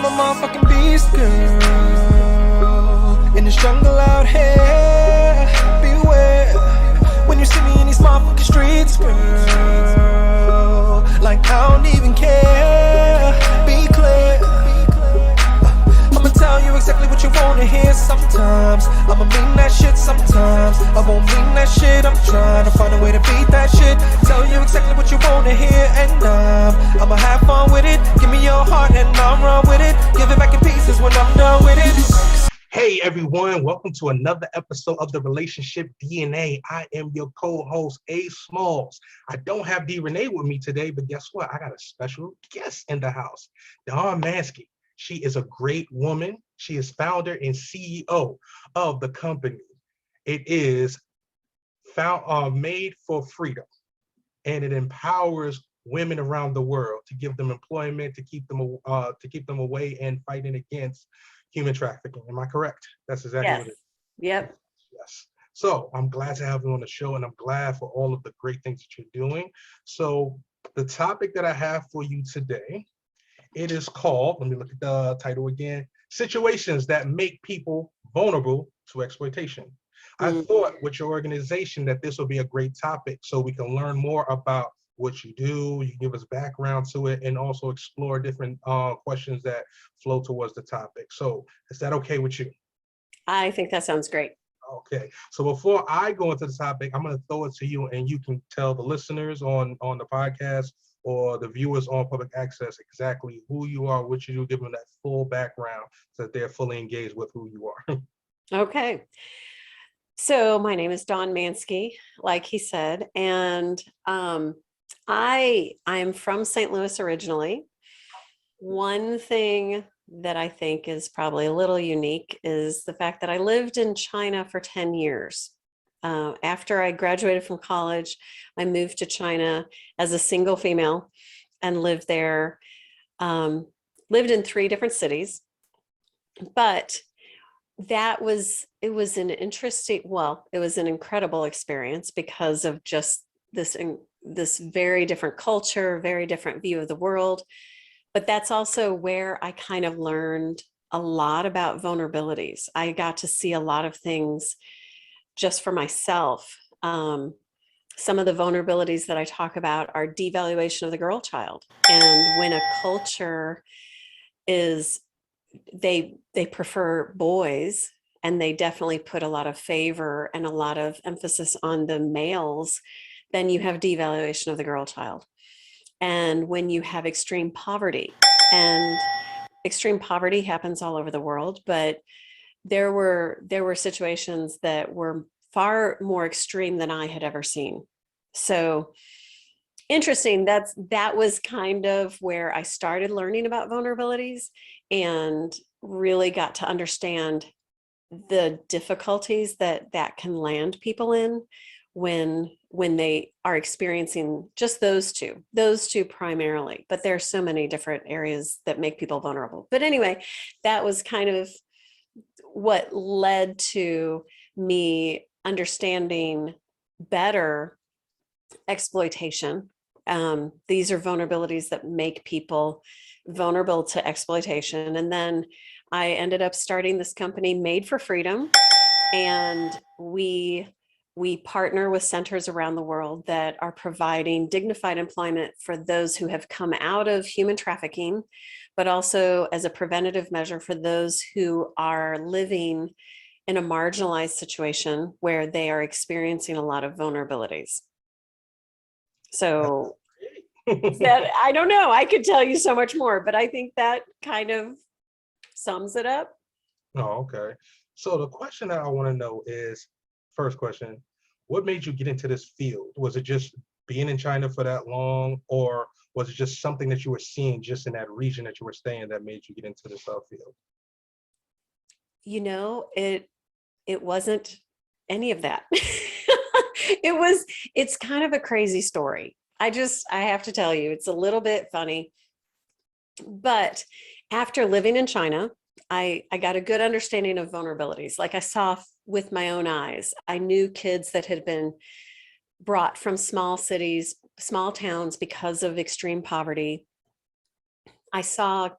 a motherfucking beast, girl. In this jungle out here, beware. When you see me in these motherfucking streets, girl. Like I don't even care, be clear. I'ma tell you exactly what you wanna hear sometimes. I'ma mean that shit sometimes. I won't mean that shit, I'm trying to find a way to beat that shit. Tell you exactly what you wanna hear, and I'ma have fun with it. Give me your heart and I'll run with it. Give it back in pieces when I'm done with it. Hey everyone, welcome to another episode of the Relationship DNA. I am your co-host, A Smalls. I don't have D Renee with me today, but guess what? I got a special guest in the house, Dawn Mansky. She is a great woman. She is founder and CEO of the company. It is Made for Freedom, and it empowers women around the world to give them employment, to keep them away and fighting against human trafficking. Am I correct? That's exactly what it is. Yep. Yes. So I'm glad to have you on the show, and I'm glad for all of the great things that you're doing. So the topic that I have for you today, it is called, let me look at the title again, Situations That Make People Vulnerable to Exploitation. I thought with your organization that this would be a great topic so we can learn more about what you do, you give us background to it, and also explore different questions that flow towards the topic. So is that okay with you? I think that sounds great. Okay, so before I go into the topic, I'm going to throw it to you, and you can tell the listeners on the podcast or the viewers on public access exactly who you are, what you do, give them that full background so that they're fully engaged with who you are. Okay. So my name is Dawn Mansky, like he said, and I am from St. Louis originally. One thing that I think is probably a little unique is the fact that I lived in China for 10 years. After I graduated from college, I moved to China as a single female and lived there, lived in 3 different cities. But it was an incredible experience because of just this very different culture, very different view of the world. But that's also where I kind of learned a lot about vulnerabilities. I got to see a lot of things just for myself. Some of the vulnerabilities that I talk about are devaluation of the girl child. And when a culture is, they prefer boys, and they definitely put a lot of favor and a lot of emphasis on the males, then you have devaluation of the girl child. And when you have extreme poverty, and extreme poverty happens all over the world, but there were situations that were far more extreme than I had ever seen. So interesting. That was kind of where I started learning about vulnerabilities and really got to understand the difficulties that can land people in when they are experiencing just those two primarily. But there are so many different areas that make people vulnerable. But anyway, that was kind of what led to me understanding better exploitation. These are vulnerabilities that make people vulnerable to exploitation. And then I ended up starting this company, Made for Freedom, and we partner with centers around the world that are providing dignified employment for those who have come out of human trafficking, but also as a preventative measure for those who are living in a marginalized situation where they are experiencing a lot of vulnerabilities. So that, I don't know, I could tell you so much more, but I think that kind of sums it up. Oh, okay. So the question that I want to know is, first question, what made you get into this field? Was it just being in China for that long, or was it just something that you were seeing just in that region that you were staying that made you get into this field? You know, it wasn't any of that. It's kind of a crazy story. I have to tell you, it's a little bit funny, but after living in China, I got a good understanding of vulnerabilities. Like I saw with my own eyes, I knew kids that had been brought from small cities, small towns because of extreme poverty. I saw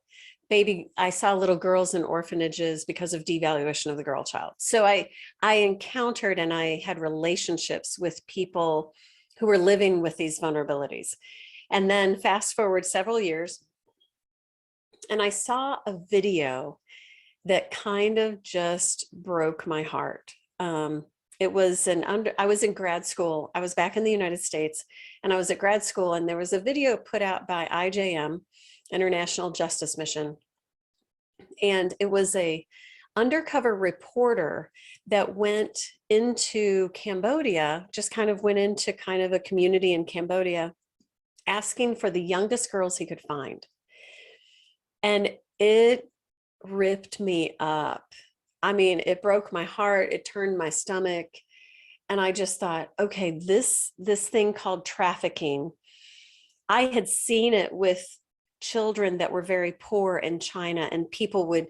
I saw little girls in orphanages because of devaluation of the girl child. So I encountered and I had relationships with people who were living with these vulnerabilities. And then fast forward several years, and I saw a video that kind of just broke my heart. It was I was in grad school. I was back in the United States, and I was at grad school, and there was a video put out by IJM, International Justice Mission. And it was a undercover reporter that went into Cambodia, just kind of went into kind of a community in Cambodia, asking for the youngest girls he could find. And it ripped me up. I mean, it broke my heart. It turned my stomach. And I just thought, okay, this thing called trafficking, I had seen it with children that were very poor in China, and people would,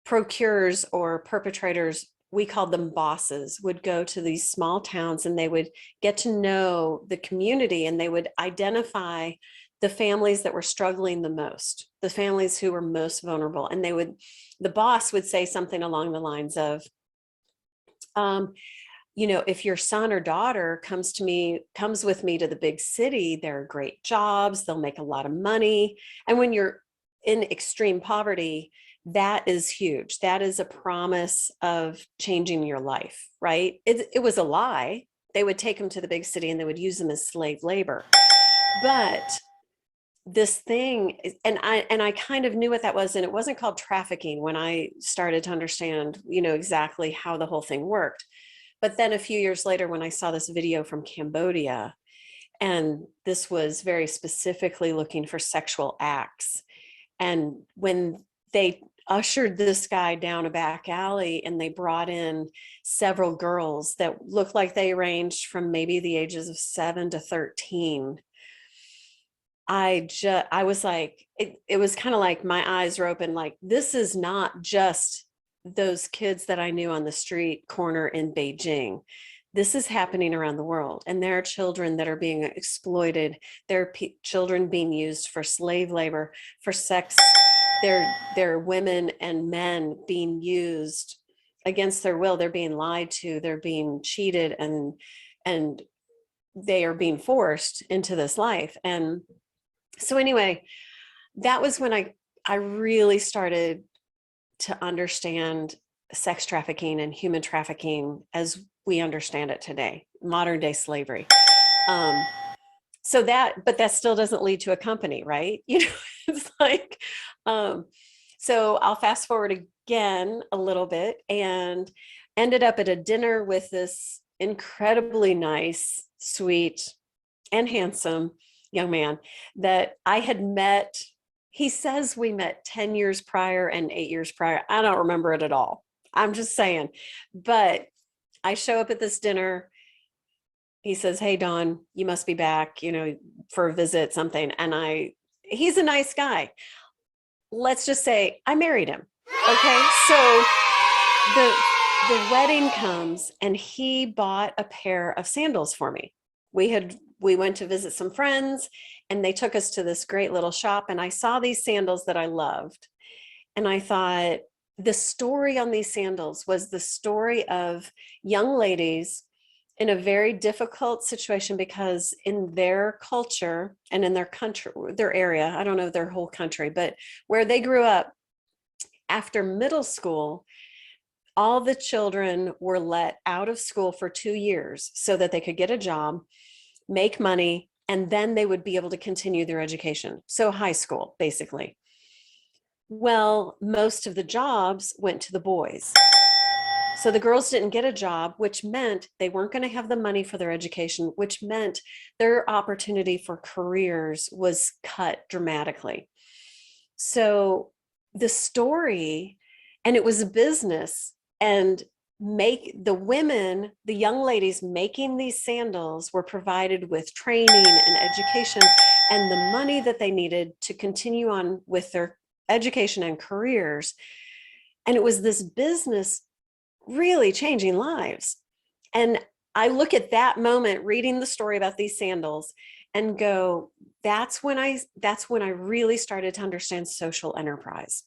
procurers or perpetrators, we called them bosses, would go to these small towns and they would get to know the community, and they would identify the families that were struggling the most, the families who were most vulnerable. And the boss would say something along the lines of, if your son or daughter comes with me to the big city, there are great jobs, they'll make a lot of money. And when you're in extreme poverty, that is huge. That is a promise of changing your life, right? It was a lie. They would take them to the big city and they would use them as slave labor. But this thing, and I kind of knew what that was, and it wasn't called trafficking when I started to understand, exactly how the whole thing worked. But then a few years later, when I saw this video from Cambodia, and this was very specifically looking for sexual acts, and when they ushered this guy down a back alley and they brought in several girls that looked like they ranged from maybe the ages of 7 to 13, I was like, it was kind of like my eyes were open, like, this is not just those kids that I knew on the street corner in Beijing. This is happening around the world. And there are children that are being exploited. There are children being used for slave labor, for sex. There are women and men being used against their will. They're being lied to. They're being cheated, and they are being forced into this life. And so anyway, that was when I really started to understand sex trafficking and human trafficking as we understand it today, modern day slavery. But that still doesn't lead to a company, right? It's like, so I'll fast forward again a little bit, and ended up at a dinner with this incredibly nice, sweet, and handsome young man that I had met. He says we met 10 years prior and 8 years prior. I don't remember it at all. I'm just saying. But I show up at this dinner. He says, "Hey, Dawn, you must be back, for a visit, something." And he's a nice guy. Let's just say I married him. Okay. So the wedding comes, and he bought a pair of sandals for me. We went to visit some friends, and they took us to this great little shop, and I saw these sandals that I loved. And I thought, the story on these sandals was the story of young ladies in a very difficult situation, because in their culture and in their country, their area, I don't know their whole country, but where they grew up, after middle school, all the children were let out of school for 2 years so that they could get a job, make money, and then they would be able to continue their education. So high school, basically. Well, most of the jobs went to the boys. So the girls didn't get a job, which meant they weren't going to have the money for their education, which meant their opportunity for careers was cut dramatically. So the story, and it was a business, and the young ladies making these sandals were provided with training and education and the money that they needed to continue on with their education and careers. And it was this business really changing lives. And I look at that moment, reading the story about these sandals, and go, that's when I really started to understand social enterprise.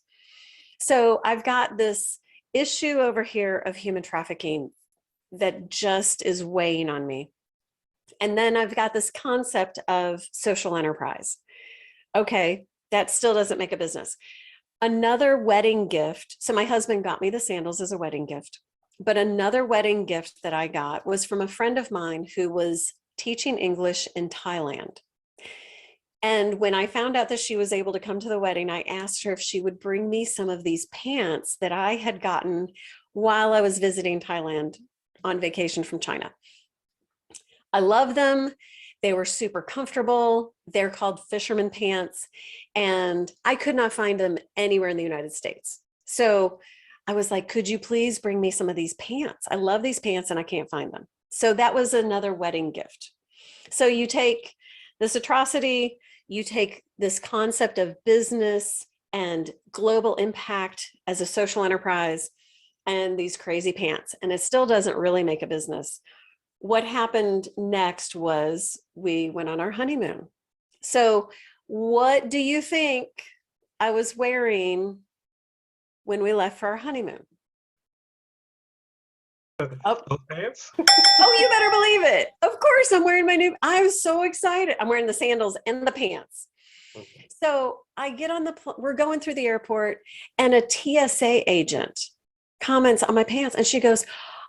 So I've got this issue over here of human trafficking that just is weighing on me. And then I've got this concept of social enterprise. Okay, that still doesn't make a business. Another wedding gift. So my husband got me the sandals as a wedding gift, but another wedding gift that I got was from a friend of mine who was teaching English in Thailand. And when I found out that she was able to come to the wedding, I asked her if she would bring me some of these pants that I had gotten while I was visiting Thailand on vacation from China. I love them. They were super comfortable. They're called fisherman pants, and I could not find them anywhere in the United States. So I was like, could you please bring me some of these pants? I love these pants and I can't find them. So that was another wedding gift. So you take this atrocity, you take this concept of business and global impact as a social enterprise, and these crazy pants, and it still doesn't really make a business. What happened next was we went on our honeymoon. So what do you think I was wearing when we left for our honeymoon? Oh, Those pants? oh, you better believe it. Of course, I'm wearing my new, I was so excited. I'm wearing the sandals and the pants. So I get on we're going through the airport, and a TSA agent comments on my pants, and she goes,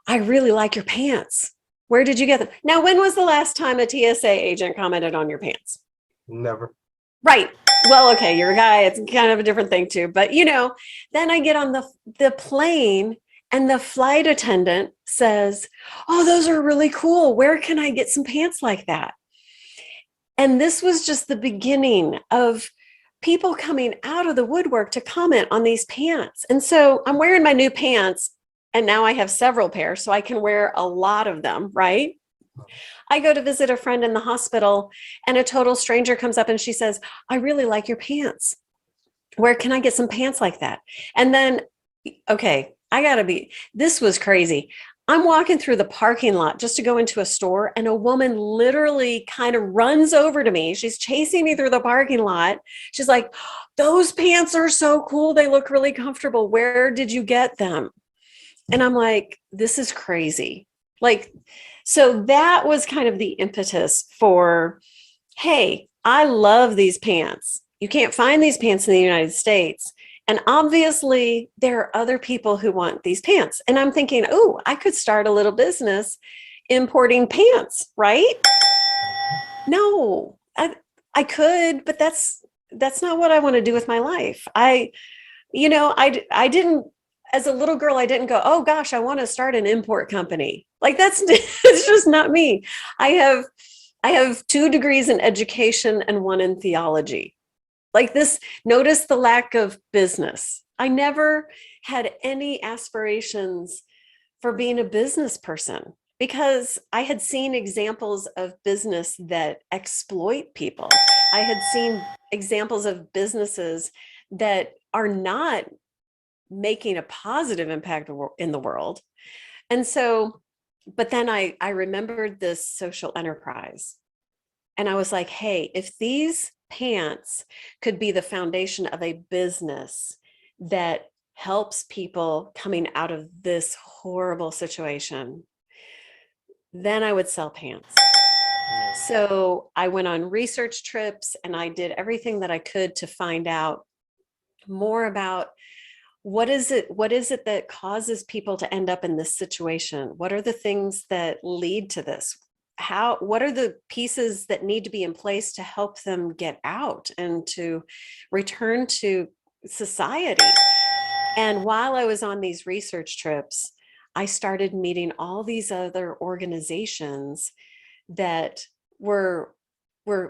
I really like your pants. Where did you get them? Now, when was the last time a TSA agent commented on your pants? Never. Right. Well, okay, you're a guy. It's kind of a different thing too. But then I get on the plane, and the flight attendant says, oh, those are really cool. Where can I get some pants like that? And this was just the beginning of people coming out of the woodwork to comment on these pants. And so I'm wearing my new pants, and now I have several pairs, so I can wear a lot of them, right? I go to visit a friend in the hospital, and a total stranger comes up and she says, I really like your pants. Where can I get some pants like that? And then, okay, this was crazy. I'm walking through the parking lot just to go into a store, and a woman literally kind of runs over to me. She's chasing me through the parking lot. She's like, those pants are so cool. They look really comfortable. Where did you get them? And I'm like, this is crazy. So that was kind of the impetus for, hey, I love these pants. You can't find these pants in the United States. And obviously there are other people who want these pants. And I'm thinking, oh, I could start a little business importing pants, right? No, I could, but that's not what I want to do with my life. I didn't, as a little girl, I didn't go, oh gosh, I want to start an import company. It's just not me. I have 2 degrees in education and 1 in theology. Notice the lack of business. I never had any aspirations for being a business person because I had seen examples of business that exploit people. I had seen examples of businesses that are not making a positive impact in the world. And so, but then I remembered this social enterprise, and I was like, hey, if these pants could be the foundation of a business that helps people coming out of this horrible situation, then I would sell pants. So I went on research trips, and I did everything that I could to find out more about what is it that causes people to end up in this situation? What are the things that lead to this? What are the pieces that need to be in place to help them get out and to return to society? And while I was on these research trips, I started meeting all these other organizations that were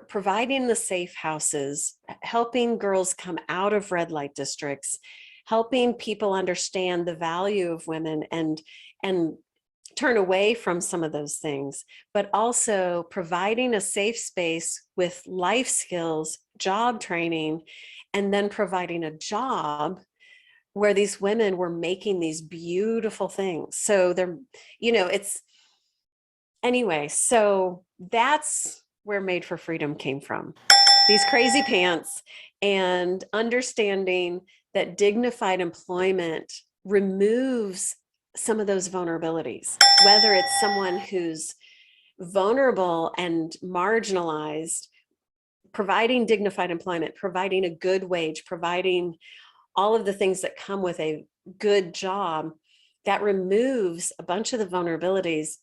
providing the safe houses, helping girls come out of red light districts, helping people understand the value of women and turn away from some of those things, but also providing a safe space with life skills, job training, and then providing a job where these women were making these beautiful things. So anyway, so that's where Made for Freedom came from. These crazy pants, and understanding that dignified employment removes some of those vulnerabilities, whether it's someone who's vulnerable and marginalized, providing dignified employment, providing a good wage, providing all of the things that come with a good job, that removes a bunch of the vulnerabilities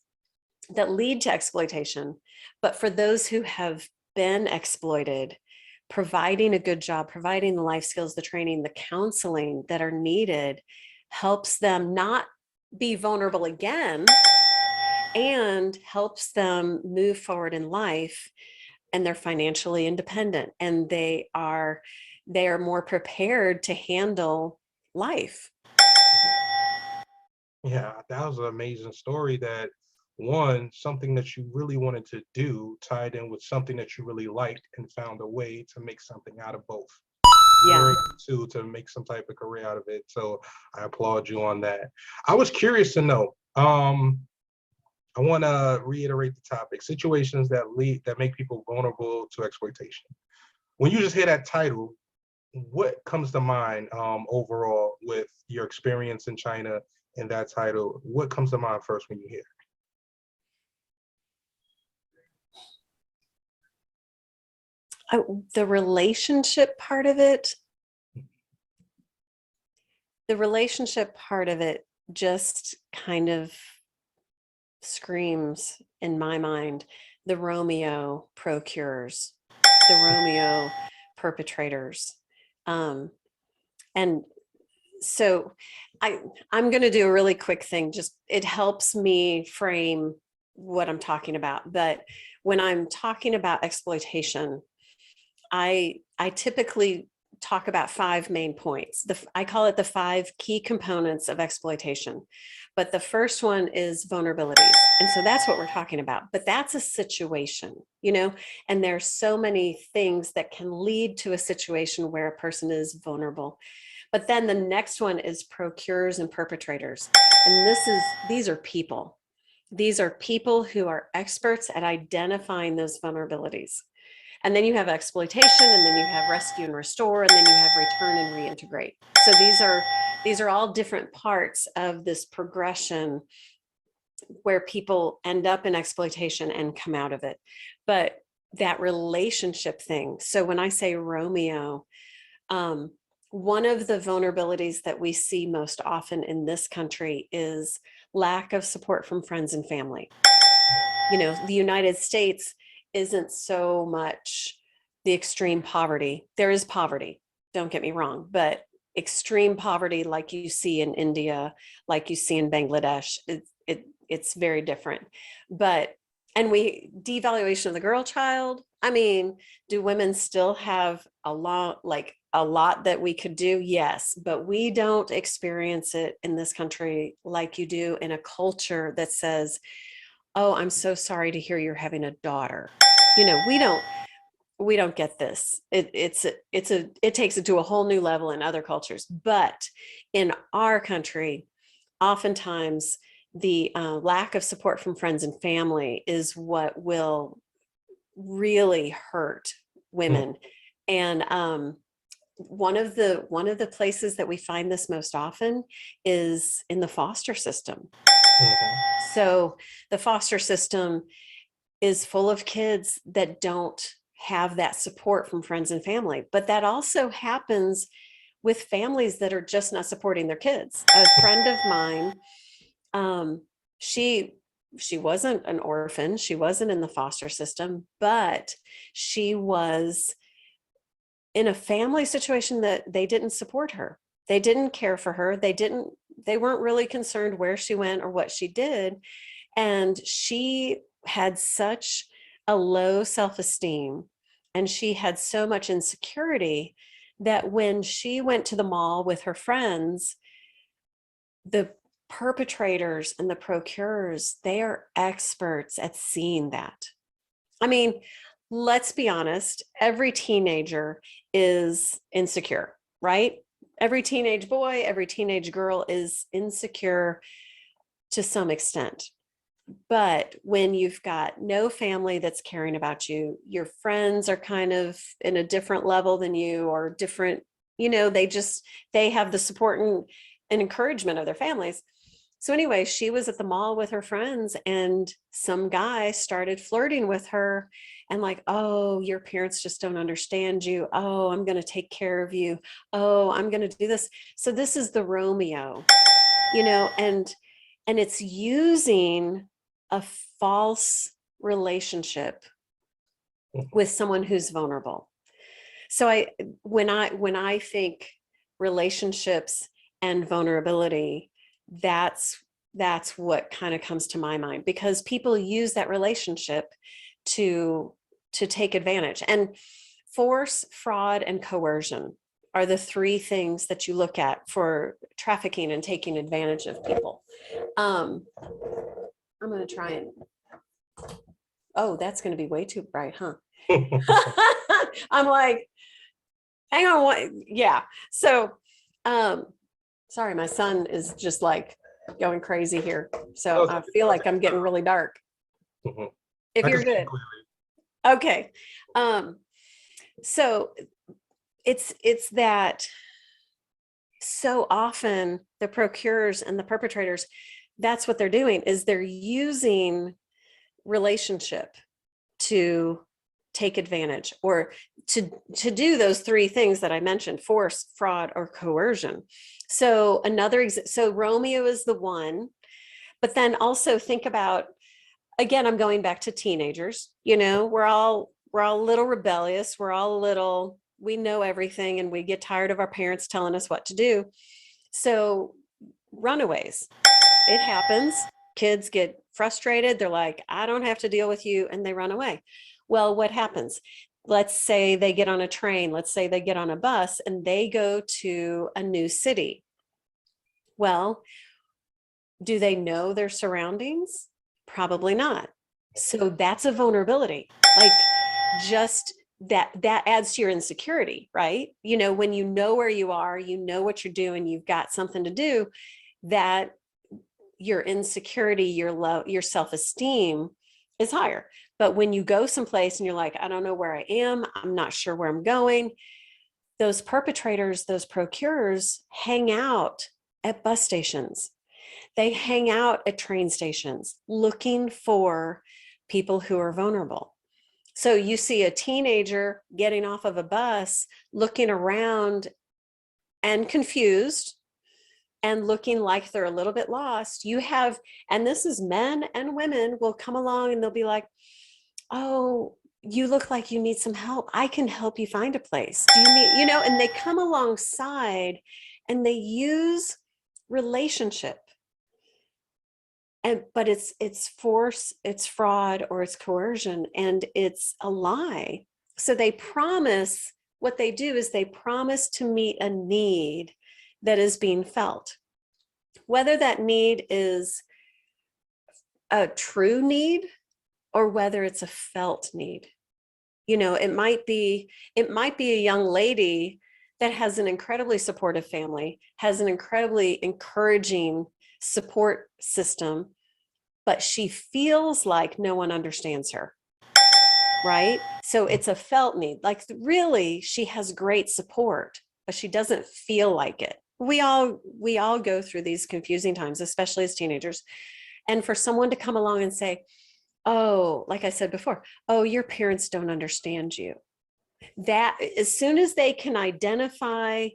that lead to exploitation. But for those who have been exploited, providing a good job, providing the life skills, the training, the counseling that are needed helps them not be vulnerable again, and helps them move forward in life, and they're financially independent, and they are more prepared to handle life. Yeah, that was an amazing story. That one, something that you really wanted to do tied in with something that you really liked and found a way to make something out of both. Yeah. Two, to make some type of career out of it. So I applaud you on that. I was curious to know, I want to reiterate the topic: situations that make people vulnerable to exploitation. When you just hear that title, what comes to mind overall with your experience in China and that title? What comes to mind first when you hear it? The relationship part of it, just kind of screams in my mind the Romeo procurers, the Romeo perpetrators. And so I'm going to do a really quick thing. Just, it helps me frame what I'm talking about. But when I'm talking about exploitation, I typically talk about 5 main points. I call it the 5 key components of exploitation. But the first one is vulnerabilities. And so that's what we're talking about. But that's a situation, and there's so many things that can lead to a situation where a person is vulnerable. But then the next one is procurers and perpetrators. And these are people. These are people who are experts at identifying those vulnerabilities. And then you have exploitation, and then you have rescue and restore, and then you have return and reintegrate. So these are all different parts of this progression where people end up in exploitation and come out of it. But that relationship thing. So when I say Romeo, one of the vulnerabilities that we see most often in this country is lack of support from friends and family. The United States isn't so much the extreme poverty. There is poverty, don't get me wrong, but extreme poverty like you see in India, like you see in Bangladesh, it's very different. But, and devaluation of the girl child, I mean, do women still have a lot that we could do? Yes, but we don't experience it in this country like you do in a culture that says, oh, I'm so sorry to hear you're having a daughter. We don't get this. It takes it to a whole new level in other cultures. But in our country, oftentimes the lack of support from friends and family is what will really hurt women. And one of the places that we find this most often is in the foster system. So the foster system is full of kids that don't have that support from friends and family, but that also happens with families that are just not supporting their kids. A friend of mine, she wasn't an orphan, she wasn't in the foster system, but she was in a family situation that they didn't support her. They didn't care for her. They weren't really concerned where she went or what she did. And she had such a low self-esteem, and she had so much insecurity that when she went to the mall with her friends, the perpetrators and the procurers, they are experts at seeing that. I mean, let's be honest, every teenager is insecure, right? Every teenage boy, every teenage girl is insecure to some extent. But when you've got no family that's caring about you, your friends are kind of in a different level than you, or different, they have the support and encouragement of their families. So anyway, she was at the mall with her friends, and some guy started flirting with her and like, oh, your parents just don't understand you. Oh, I'm going to take care of you. Oh, I'm going to do this. So this is the Romeo, and it's using a false relationship with someone who's vulnerable. So when I think relationships and vulnerability, that's what kind of comes to my mind, because people use that relationship to take advantage. And force, fraud, and coercion are the three things that you look at for trafficking and taking advantage of people. I'm going to try and, oh, that's going to be way too bright, huh? I'm like, hang on, what? Yeah. So, sorry, my son is just like going crazy here. So I feel like I'm getting really dark. If you're good. Okay. So it's that so often the procurers and the perpetrators, that's what they're doing, is they're using relationship to take advantage, or to do those three things that I mentioned: force, fraud, or coercion. So so Romeo is the one, but then also think about, again, I'm going back to teenagers. We're all a little rebellious. We're all a little, we know everything, and we get tired of our parents telling us what to do. So runaways, it happens. Kids get frustrated. They're like, I don't have to deal with you. And they run away. Well, what happens? Let's say they get on a train. Let's say they get on a bus and they go to a new city. Well, do they know their surroundings? Probably not. So that's a vulnerability. Like, just that adds to your insecurity, right? When you know where you are, you know what you're doing, you've got something to do, that your insecurity, your love, your self-esteem is higher. But when you go someplace and you're like, I don't know where I am, I'm not sure where I'm going, those perpetrators, those procurers hang out at bus stations. They hang out at train stations looking for people who are vulnerable. So you see a teenager getting off of a bus, looking around and confused and looking like they're a little bit lost. And this is men and women will come along and they'll be like, oh, you look like you need some help. I can help you find a place. Do you need, and they come alongside and they use relationship. But it's force, it's fraud, or it's coercion, and it's a lie. So what they do is they promise to meet a need that is being felt. Whether that need is a true need or whether it's a felt need. It might be a young lady that has an incredibly supportive family, has an incredibly encouraging support system, but she feels like no one understands her, right? So it's a felt need. Like, really, she has great support, but she doesn't feel like it. We all go through these confusing times, especially as teenagers. And for someone to come along and say, oh, like I said before, oh, your parents don't understand you. That, as soon as they can identify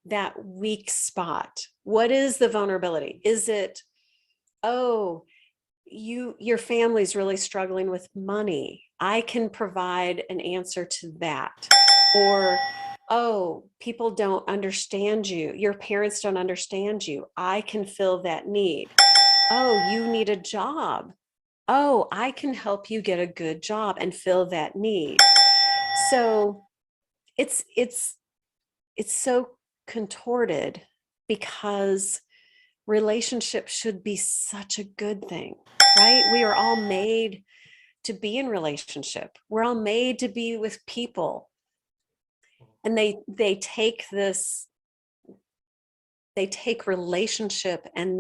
that weak spot, what is the vulnerability? Is it, oh, your family's really struggling with money, I can provide an answer to that. Or, oh, people don't understand you, your parents don't understand you, I can fill that need. Oh, you need a job, oh, I can help you get a good job and fill that need. So it's so contorted, because relationships should be such a good thing, right? We are all made to be in relationship. We're all made to be with people. And they take relationship and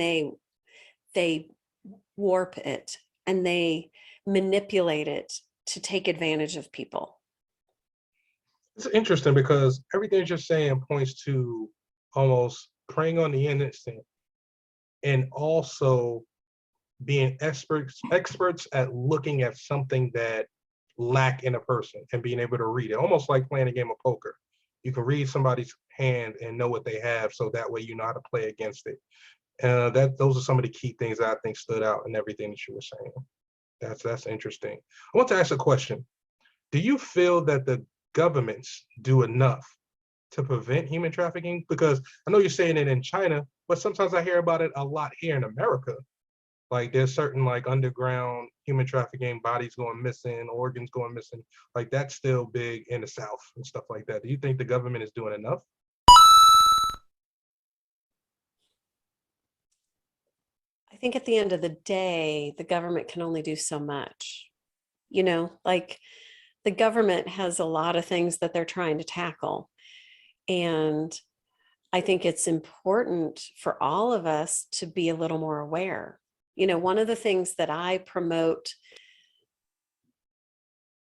they warp it and they manipulate it to take advantage of people. It's interesting because everything you're saying points to almost preying on the innocent and also being experts at looking at something that lack in a person and being able to read it, almost like playing a game of poker. You can read somebody's hand and know what they have, so that way you know how to play against it. Those are some of the key things that I think stood out in everything that you were saying. That's interesting. I want to ask a question. Do you feel that the governments do enough to prevent human trafficking? Because I know you're saying it in China, but sometimes I hear about it a lot here in America. Like there's certain like underground human trafficking, bodies going missing, organs going missing. Like that's still big in the South and stuff like that. Do you think the government is doing enough? I think at the end of the day, the government can only do so much. Like the government has a lot of things that they're trying to tackle. And I think it's important for all of us to be a little more aware. One of the things that I promote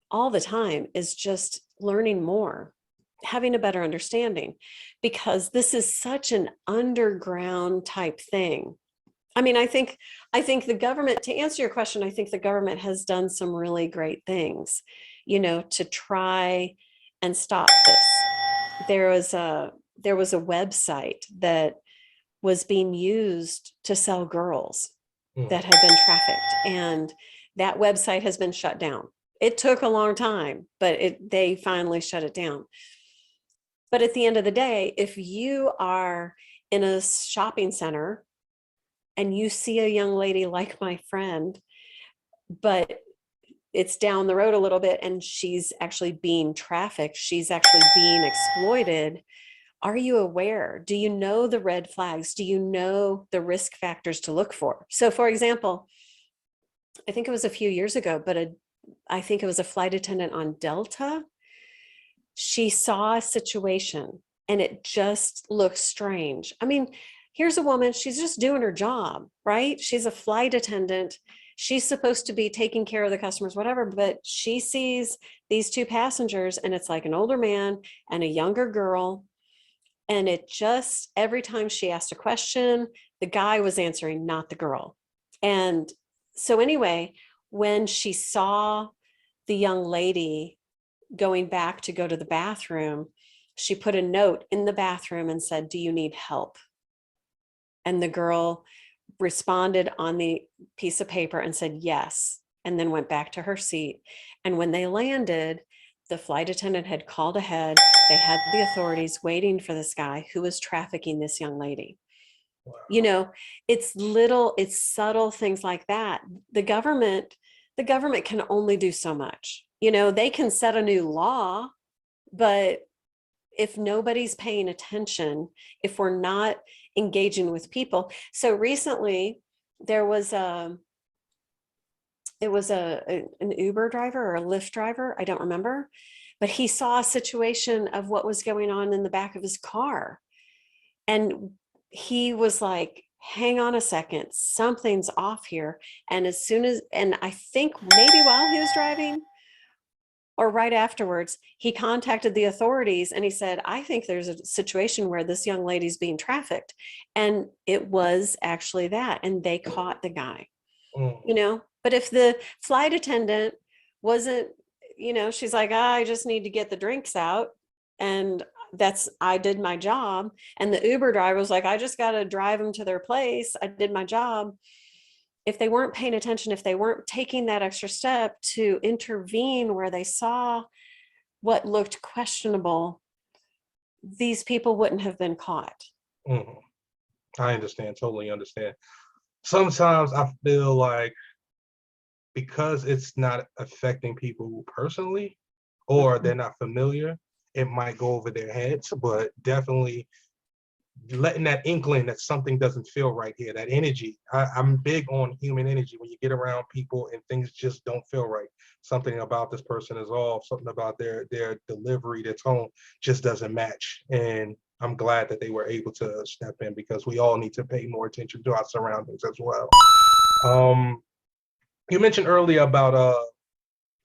all the time is just learning more, having a better understanding, because this is such an underground type thing. I mean, I think the government, to answer your question, I think the government has done some really great things, to try and stop this. There was a website that was being used to sell girls that had been trafficked, and that website has been shut down. It took a long time, but they finally shut it down. But at the end of the day, if you are in a shopping center and you see a young lady like my friend, but it's down the road a little bit and she's actually being trafficked, she's actually being exploited, are you aware? Do you know the red flags? Do you know the risk factors to look for? So for example, I think it was a few years ago, but I think it was a flight attendant on Delta. She saw a situation and it just looked strange. I mean, here's a woman, she's just doing her job, right? She's a flight attendant. She's supposed to be taking care of the customers, whatever, but she sees these two passengers and it's like an older man and a younger girl. And it just, every time she asked a question, the guy was answering, not the girl. And so anyway, when she saw the young lady going back to go to the bathroom, she put a note in the bathroom and said, "Do you need help?" And the girl responded on the piece of paper and said, "Yes," and then went back to her seat. And when they landed, the flight attendant had called ahead. They had the authorities waiting for this guy who was trafficking this young lady. Wow. It's subtle things like that. The government can only do so much. They can set a new law, but if nobody's paying attention, if we're not engaging with people. So recently there was an Uber driver or a Lyft driver, I don't remember, but he saw a situation of what was going on in the back of his car. And he was like, hang on a second, something's off here. And I think maybe while he was driving or right afterwards, he contacted the authorities and he said, "I think there's a situation where this young lady's being trafficked." And it was actually that, and they caught the guy. But if the flight attendant wasn't, she's like, I just need to get the drinks out, and I did my job. And the Uber driver was like, I just got to drive them to their place. I did my job. If they weren't paying attention, if they weren't taking that extra step to intervene where they saw what looked questionable, these people wouldn't have been caught. I understand, totally understand. Sometimes I feel like because it's not affecting people personally or they're not familiar, it might go over their heads, but definitely letting that inkling that something doesn't feel right here, that energy. I'm big on human energy. When you get around people and things just don't feel right, something about this person is off, something about their delivery, their tone just doesn't match. And I'm glad that they were able to step in, because we all need to pay more attention to our surroundings as well. You mentioned earlier about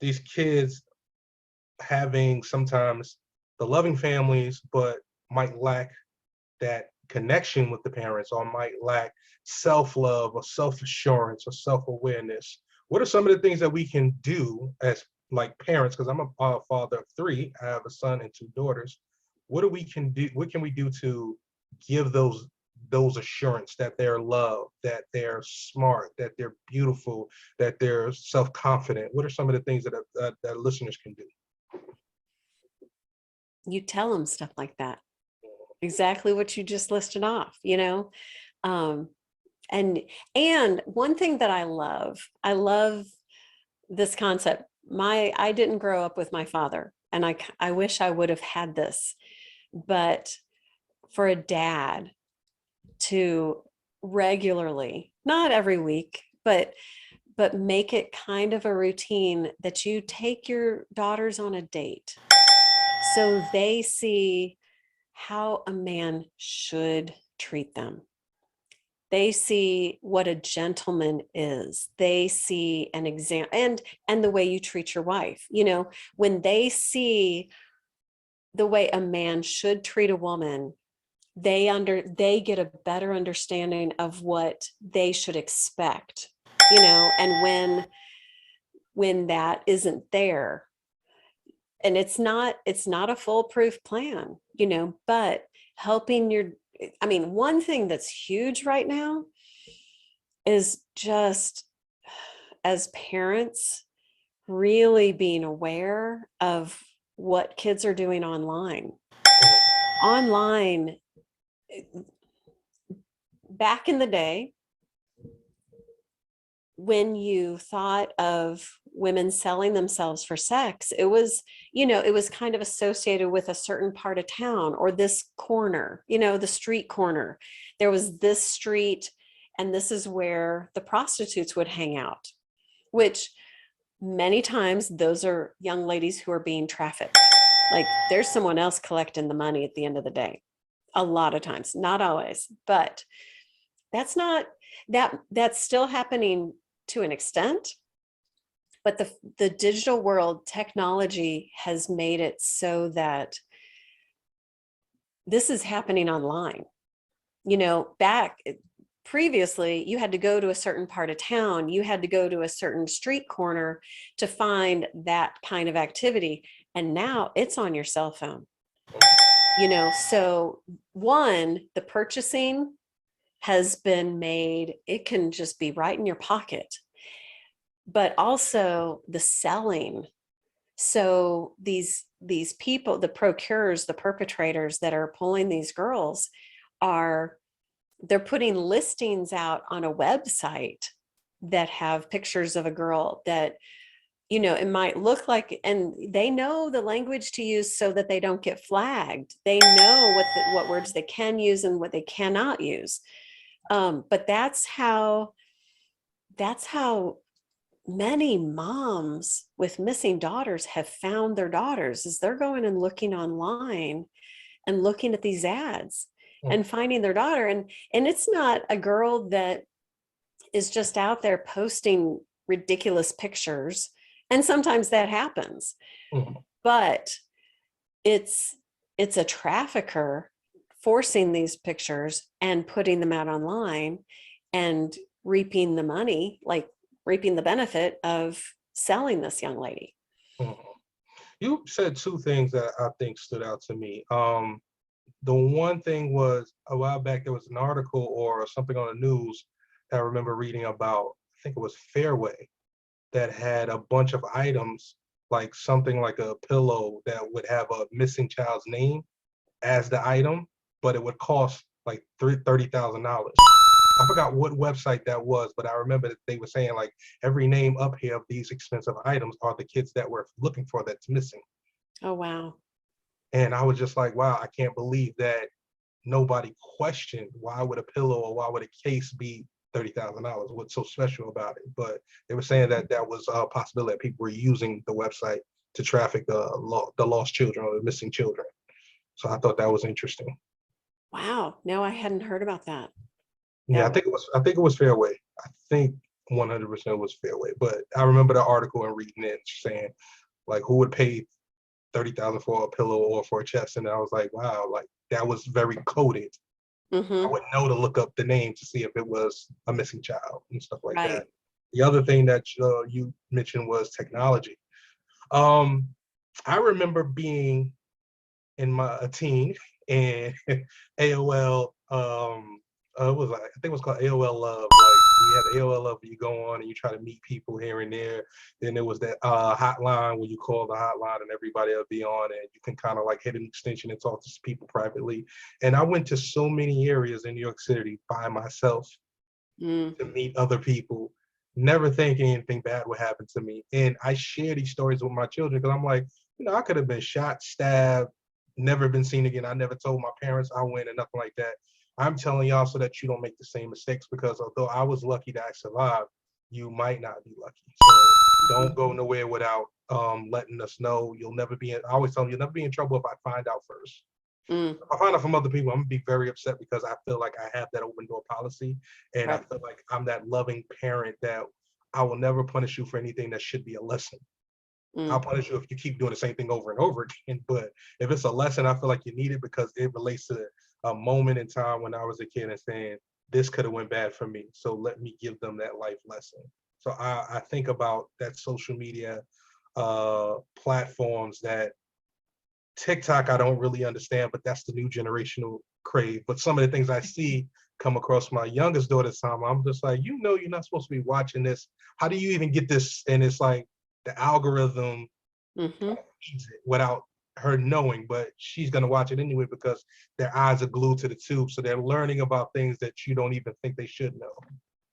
these kids having sometimes the loving families, but might lack that connection with the parents, or might lack self-love or self-assurance or self-awareness. What are some of the things that we can do as like parents? Because I'm a father of three. I have a son and two daughters. What can we do to give those assurance that they're loved, that they're smart, that they're beautiful, that they're self-confident? What are some of the things that listeners can do? You tell them stuff like that. Exactly what you just listed off, you know? Um, and one thing that I love this concept. I didn't grow up with my father, and I wish I would have had this, but for a dad to regularly, not every week, but make it kind of a routine that you take your daughters on a date so they see how a man should treat them. They see what a gentleman is. They see an example, and the way you treat your wife. You know, when they see the way a man should treat a woman, they get a better understanding of what they should expect. You know, and when that isn't there, and it's not a foolproof plan, you know, but helping one thing that's huge right now is just, as parents, really being aware of what kids are doing online. Online, back in the day, when you thought of women selling themselves for sex, it was, you know, it was kind of associated with a certain part of town, or this corner, you know, the street corner. There was this street, and this is where the prostitutes would hang out, which many times those are young ladies who are being trafficked. Like, there's someone else collecting the money at the end of the day. A lot of times, not always, but that's still happening to an extent. But the digital world, technology has made it so that this is happening online. You know, back previously, you had to go to a certain part of town, you had to go to a certain street corner to find that kind of activity. And now it's on your cell phone. You know, so one, the purchasing has been made, it can just be right in your pocket, but also the selling. So these people, the procurers, the perpetrators that are pulling these girls, they're putting listings out on a website that have pictures of a girl that, you know, it might look like, and they know the language to use so that they don't get flagged. They know what words they can use and what they cannot use. But that's how many moms with missing daughters have found their daughters, is they're going and looking online and looking at these ads and finding their daughter. And it's not a girl that is just out there posting ridiculous pictures. And sometimes that happens, but it's a trafficker forcing these pictures and putting them out online and reaping the money, like reaping the benefit of selling this young lady. You said two things that I think stood out to me. The one thing was, a while back, there was an article or something on the news that I remember reading about, I think it was Fairway, that had a bunch of items, like something like a pillow that would have a missing child's name as the item, but it would cost like $30,000. I forgot what website that was, but I remember that they were saying like every name up here of these expensive items are the kids that we're looking for that's missing. Oh, wow. And I was just like, wow, I can't believe that nobody questioned why would a pillow or why would a case be $30,000? What's so special about it? But they were saying that that was a possibility that people were using the website to traffic the lost children or the missing children. So I thought that was interesting. Wow. No, I hadn't heard about that. Yeah, I think it was Fairway. I think 100% was fair way. But I remember the article and reading it saying, like, who would pay 30,000 for a pillow or for a chest? And I was like, wow, like that was very coded. I Mm-hmm. wouldn't know to look up the name to see if it was a missing child and stuff like Right. that. The other thing that you mentioned was technology. Um, I remember being in a teen and AOL. It was like, I think it was called AOL Love. Like we had AOL Love where you go on and you try to meet people here and there. Then there was that hotline where you call the hotline and everybody will be on, and you can kind of like hit an extension and talk to people privately. And I went to so many areas in New York City by myself Mm. to meet other people, never thinking anything bad would happen to me. And I share these stories with my children because I'm like, I could have been shot, stabbed, never been seen again. I never told my parents I went and nothing like that. I'm telling y'all so that you don't make the same mistakes, because although I was lucky that I survived, you might not be lucky. So don't go nowhere without letting us know. You'll never be in, I always tell them, you'll never be in trouble if I find out first. Mm. If I find out from other people, I'm gonna be very upset because I feel like I have that open door policy, and I Right. feel like I'm that loving parent that I will never punish you for anything that should be a lesson. I'll Mm. punish you if you keep doing the same thing over and over again. But if it's a lesson, I feel like you need it because it relates to a moment in time when I was a kid and saying, this could have went bad for me. So let me give them that life lesson. So I think about that social media platforms that TikTok, I don't really understand, but that's the new generational crave. But some of the things I see come across my youngest daughter's time, I'm just like, you're not supposed to be watching this. How do you even get this? And it's like the algorithm Mm-hmm. feeds it without her knowing, but she's gonna watch it anyway because their eyes are glued to the tube. So they're learning about things that you don't even think they should know.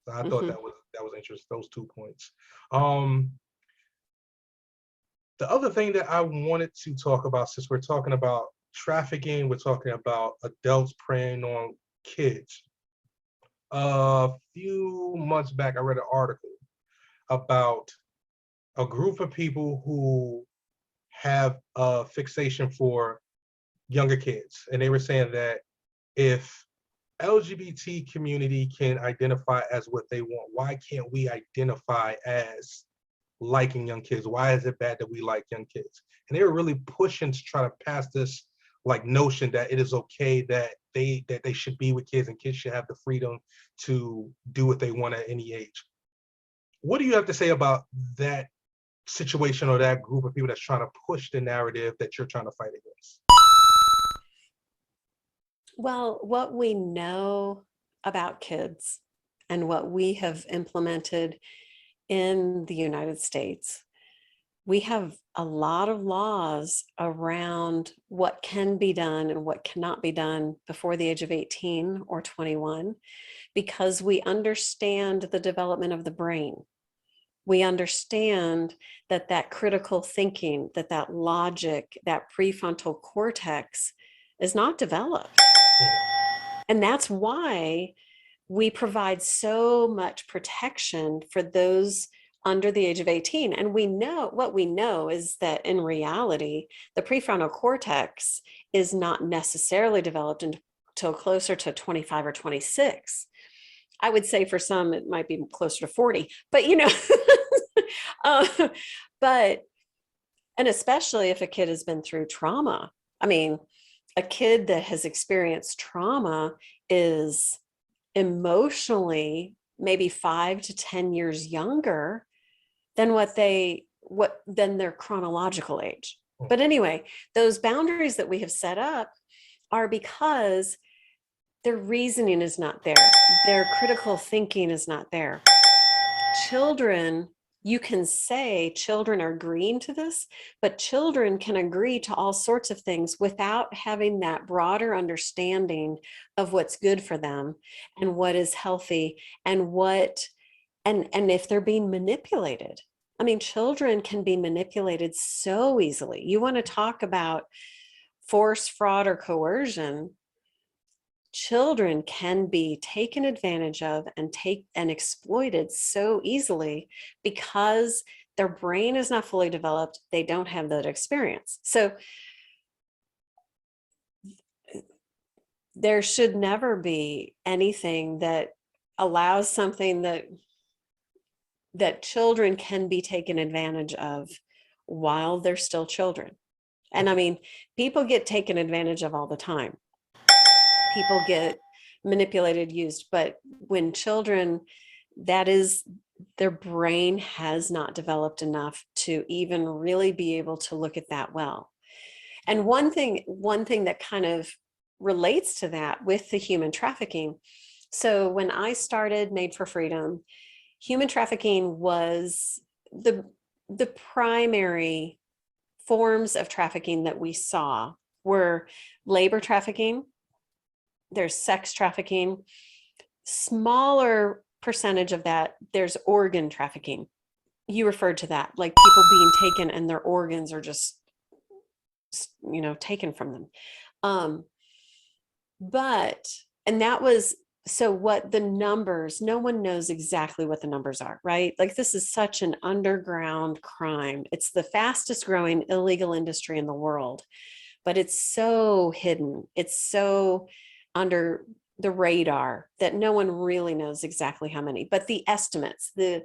So I thought Mm-hmm. that was interesting, those 2 points. Um, the other thing that I wanted to talk about, since we're talking about trafficking, we're talking about adults preying on kids. A few months back, I read an article about a group of people who have a fixation for younger kids. And they were saying that if LGBT community can identify as what they want, why can't we identify as liking young kids? Why is it bad that we like young kids? And they were really pushing to try to pass this like notion that it is okay that they should be with kids and kids should have the freedom to do what they want at any age. What do you have to say about that situation or that group of people that's trying to push the narrative that you're trying to fight against? Well, what we know about kids and what we have implemented in the United States, we have a lot of laws around what can be done and what cannot be done before the age of 18 or 21, because we understand the development of the brain. We understand that critical thinking, that logic, that prefrontal cortex is not developed. And that's why we provide so much protection for those under the age of 18. And what we know is that in reality, the prefrontal cortex is not necessarily developed until closer to 25 or 26. I would say for some, it might be closer to 40, but uh, but, and especially if a kid has been through trauma. I mean, a kid that has experienced trauma is emotionally maybe 5 to 10 years younger than than their chronological age. But anyway, those boundaries that we have set up are because their reasoning is not there. Their critical thinking is not there. Children, you can say children are agreeing to this, but children can agree to all sorts of things without having that broader understanding of what's good for them and what is healthy and and if they're being manipulated. I mean, children can be manipulated so easily. You want to talk about force, fraud, or coercion. Children can be taken advantage of and exploited so easily because their brain is not fully developed. They don't have that experience. So there should never be anything that allows something that that children can be taken advantage of while they're still children. And I mean, people get taken advantage of all the time. People get manipulated, used, but when children, that is, their brain has not developed enough to even really be able to look at that well. And one thing that kind of relates to that with the human trafficking. So when I started Made for Freedom, human trafficking was the primary forms of trafficking that we saw were labor trafficking, there's sex trafficking, smaller percentage of that, there's organ trafficking. You referred to that, like people being taken and their organs are just, you know, taken from them. And that was, so what the numbers, no one knows exactly what the numbers are, right? Like this is such an underground crime. It's the fastest growing illegal industry in the world, but it's so hidden. It's so under the radar that no one really knows exactly how many, but the estimates, the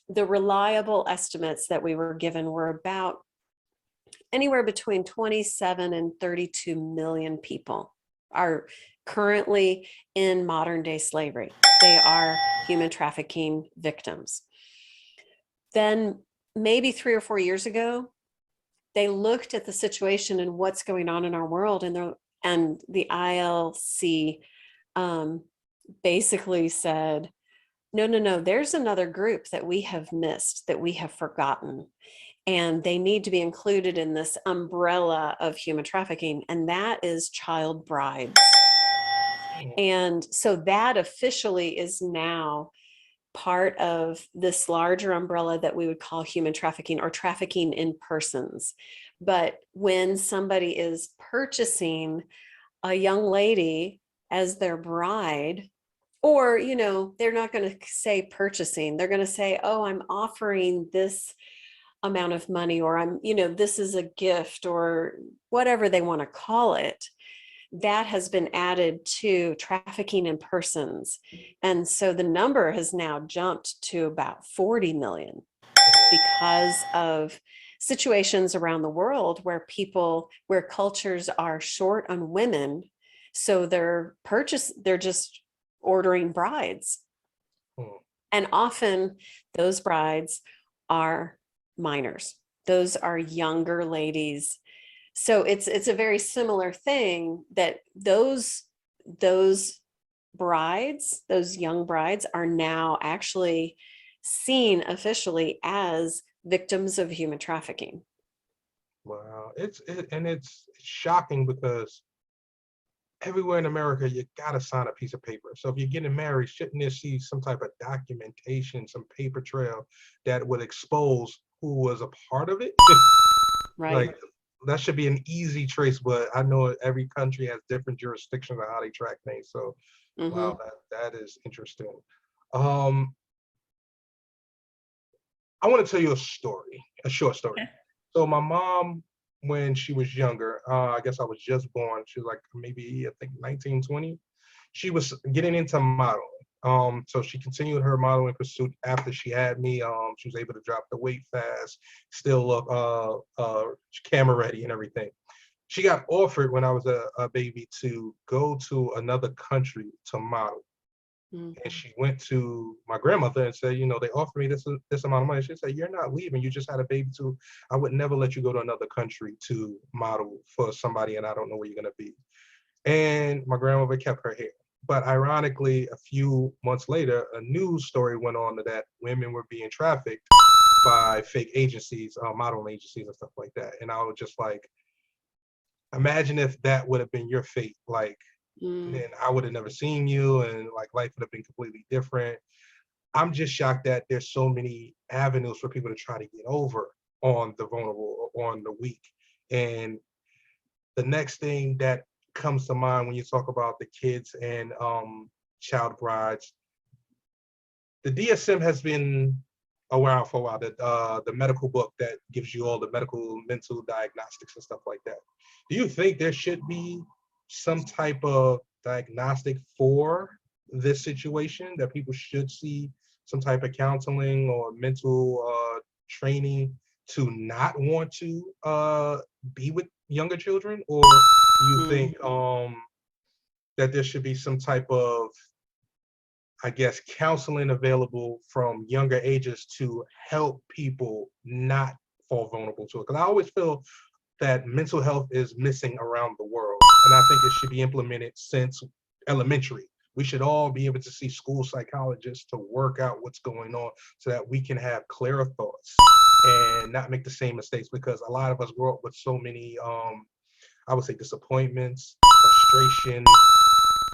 reliable estimates that we were given were about anywhere between 27 and 32 million people are currently in modern day slavery. They are human trafficking victims. Then maybe 3 or 4 years ago, they looked at the situation and what's going on in our world, and the ILC basically said, no, there's another group that we have missed, that we have forgotten, and they need to be included in this umbrella of human trafficking, and that is child brides. And so that officially is now part of this larger umbrella that we would call human trafficking or trafficking in persons. But when somebody is purchasing a young lady as their bride, or, you know, they're not going to say purchasing, they're going to say, oh, I'm offering this amount of money, or I'm, you know, this is a gift, or whatever they want to call it, that has been added to trafficking in persons. And so the number has now jumped to about 40 million because of situations around the world where cultures are short on women. So they're just ordering brides. And often those brides are minors. Those are younger ladies. So it's a very similar thing, that those brides, those young brides, are now actually seen officially as victims of human trafficking. Wow, it's shocking because everywhere in America, you gotta sign a piece of paper. So if you're getting married, shouldn't there see some type of documentation, some paper trail that would expose who was a part of it? Right. Like, that should be an easy trace, but I know every country has different jurisdictions on how they track things. So, wow, that is interesting. I want to tell you a story, a short story. Okay. So my mom, when she was younger, I guess I was just born, she was like maybe, I think 19, 20. She was getting into modeling. So she continued her modeling pursuit after she had me. She was able to drop the weight fast, still look camera ready and everything. She got offered when I was a baby to go to another country to model. And she went to my grandmother and said, you know, they offered me this amount of money. She said, you're not leaving. You just had a baby too. I would never let you go to another country to model for somebody, and I don't know where you're going to be. And my grandmother kept her hair. But ironically, a few months later, a news story went on that women were being trafficked by fake agencies, modeling agencies and stuff like that. And I was just like, imagine if that would have been your fate. Like, then I would have never seen you, and like life would have been completely different. I'm just shocked that there's so many avenues for people to try to get over on the vulnerable, on the weak. And the next thing that comes to mind when you talk about the kids and child brides, the DSM has been around for a while, the medical book that gives you all the medical mental diagnostics and stuff like that. Do you think there should be some type of diagnostic for this situation, that people should see some type of counseling or mental training to not want to be with younger children, or do you think that there should be some type of, I guess, counseling available from younger ages to help people not fall vulnerable to it? Because I always feel that mental health is missing around the world, and I think it should be implemented since elementary. We should all be able to see school psychologists to work out what's going on so that we can have clearer thoughts and not make the same mistakes, because a lot of us grow up with so many, I would say, disappointments, frustration,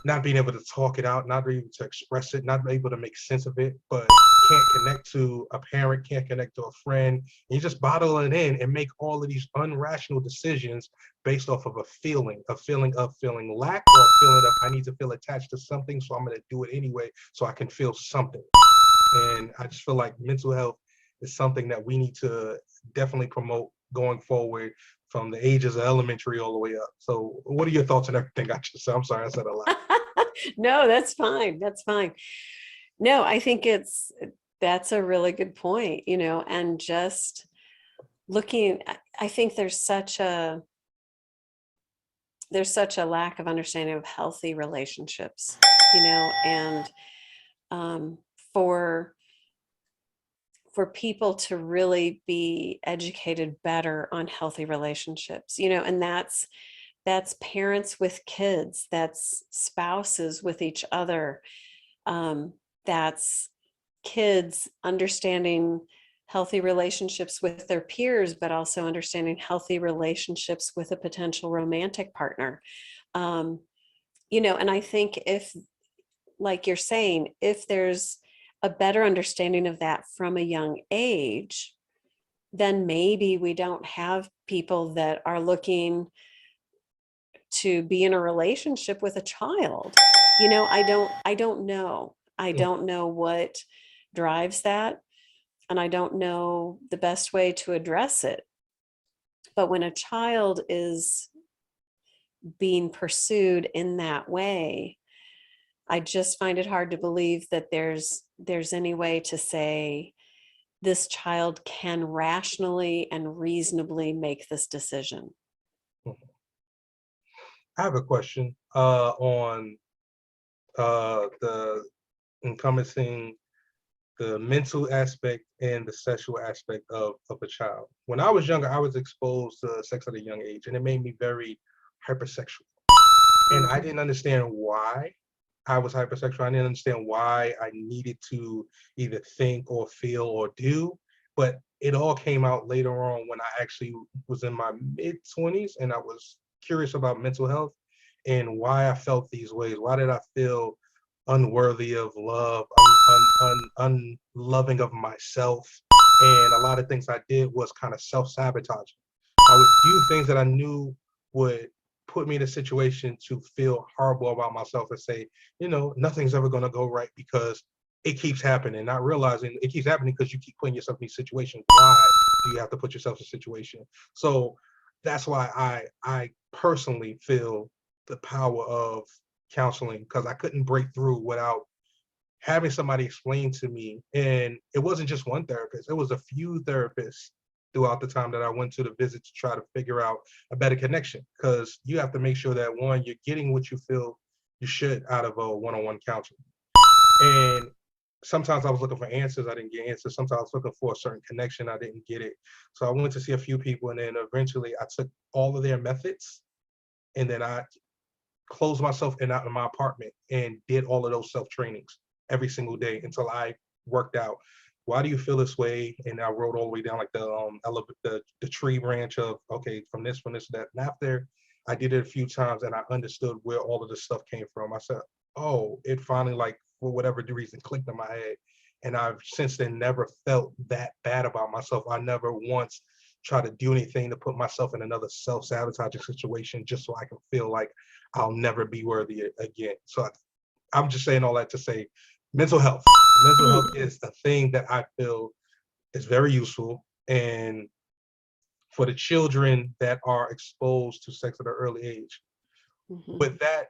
not being able to talk it out, not being able to express it, not able to make sense of it, but can't connect to a parent, can't connect to a friend. And you just bottle it in and make all of these unrational decisions based off of a feeling of feeling lack, or a feeling of I need to feel attached to something, so I'm going to do it anyway so I can feel something. And I just feel like mental health is something that we need to definitely promote going forward from the ages of elementary all the way up. So what are your thoughts on everything I just said? I'm sorry, I said a lot. No, that's fine. That's fine. No, I think that's a really good point, and just looking, I think there's such a lack of understanding of healthy relationships, and for people to really be educated better on healthy relationships, and that's parents with kids, that's spouses with each other, that's kids understanding healthy relationships with their peers, but also understanding healthy relationships with a potential romantic partner. And I think if, like you're saying, if there's a better understanding of that from a young age, then maybe we don't have people that are looking to be in a relationship with a child. I don't know. I don't know what drives that, and I don't know the best way to address it. But when a child is being pursued in that way, I just find it hard to believe that there's any way to say this child can rationally and reasonably make this decision. I have a question on the encompassing the mental aspect and the sexual aspect of a child. When I was younger, I was exposed to sex at a young age, and it made me very hypersexual. And I didn't understand why I was hypersexual. I didn't understand why I needed to either think or feel or do, but it all came out later on when I actually was in my mid-20s and I was curious about mental health and why I felt these ways. Why did I feel unworthy of love, unloving of myself? And a lot of things I did was kind of self-sabotaging. I would do things that I knew would put me in a situation to feel horrible about myself and say, nothing's ever going to go right because it keeps happening, not realizing it keeps happening because you keep putting yourself in these situations. Why do you have to put yourself in a situation? So that's why I personally feel the power of counseling, because I couldn't break through without having somebody explain to me. And it wasn't just one therapist, it was a few therapists throughout the time that I went to the visit to try to figure out a better connection, because you have to make sure that, one, you're getting what you feel you should out of a one-on-one counseling. And sometimes I was looking for answers, I didn't get answers. Sometimes I was looking for a certain connection, I didn't get it. So I went to see a few people, and then eventually I took all of their methods, and then I closed myself in out of my apartment and did all of those self-trainings every single day until I worked out. Why do you feel this way? And I wrote all the way down like the tree branch of, okay, from this, to that. And after I did it a few times and I understood where all of this stuff came from, I said, oh, it finally, like, for whatever reason, clicked in my head. And I've since then never felt that bad about myself. I never once tried to do anything to put myself in another self-sabotaging situation just so I can feel like I'll never be worthy again. So I'm just saying all that to say mental health. Mental health is a thing that I feel is very useful. And for the children that are exposed to sex at an early age, would that